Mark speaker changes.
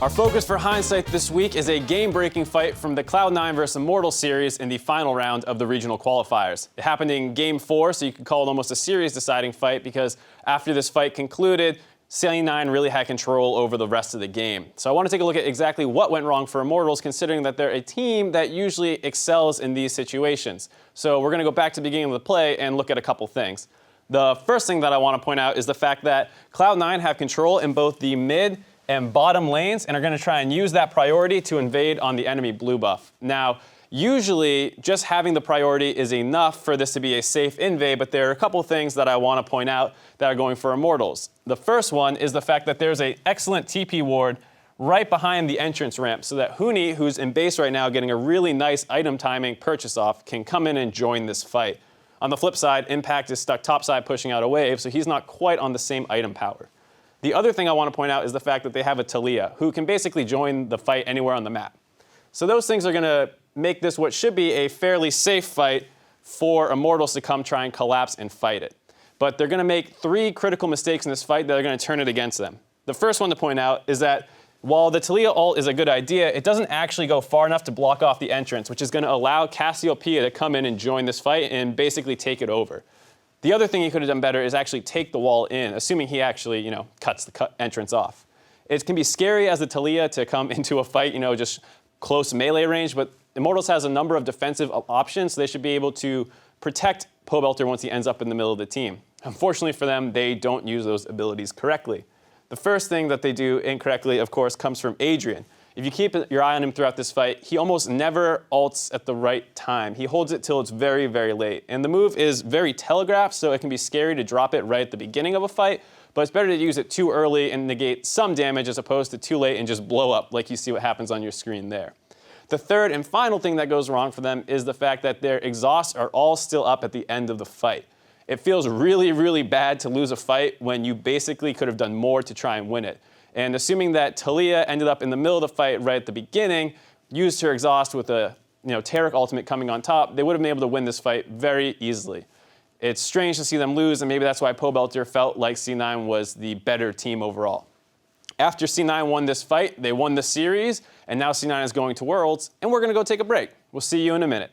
Speaker 1: Our focus for Hindsight this week is a game-breaking fight from the Cloud9 vs Immortals series in the final round of the regional qualifiers. It happened in Game 4, so you could call it almost a series-deciding fight because after this fight concluded, C9 really had control over the rest of the game. So I want to take a look at exactly what went wrong for Immortals, considering that they're a team that usually excels in these situations. So we're going to go back to the beginning of the play and look at a couple things. The first thing that I want to point out is the fact that Cloud9 have control in both the mid and bottom lanes and are going to try and use that priority to invade on the enemy blue buff. Now, usually just having the priority is enough for this to be a safe invade, but there are a couple things that I want to point out that are going for Immortals. The first one is the fact that there's an excellent TP ward right behind the entrance ramp so that Huni, who's in base right now getting a really nice item timing purchase off, can come in and join this fight. On the flip side, Impact is stuck topside pushing out a wave, so he's not quite on the same item power. The other thing I want to point out is the fact that they have a Taliyah, who can basically join the fight anywhere on the map. So those things are going to make this what should be a fairly safe fight for Immortals to come try and collapse and fight it. But they're going to make 3 critical mistakes in this fight that are going to turn it against them. The first one to point out is that while the Taliyah ult is a good idea, it doesn't actually go far enough to block off the entrance, which is going to allow Cassiopeia to come in and join this fight and basically take it over. The other thing he could have done better is actually take the wall in, assuming he actually, cuts the entrance off. It can be scary as the Taliyah to come into a fight, just close melee range, but Immortals has a number of defensive options, so they should be able to protect Pobelter once he ends up in the middle of the team. Unfortunately for them, they don't use those abilities correctly. The first thing that they do incorrectly, of course, comes from Adrian. If you keep your eye on him throughout this fight, he almost never ults at the right time. He holds it till it's very, very late. And the move is very telegraphed, so it can be scary to drop it right at the beginning of a fight, but it's better to use it too early and negate some damage as opposed to too late and just blow up like you see what happens on your screen there. The third and final thing that goes wrong for them is the fact that their exhausts are all still up at the end of the fight. It feels really, really bad to lose a fight when you basically could have done more to try and win it. And assuming that Taliyah ended up in the middle of the fight right at the beginning, used her exhaust with a Taric ultimate coming on top, they would have been able to win this fight very easily. It's strange to see them lose, and maybe that's why Pobelter felt like C9 was the better team overall. After C9 won this fight, they won the series, and now C9 is going to Worlds, and we're going to go take a break. We'll see you in a minute.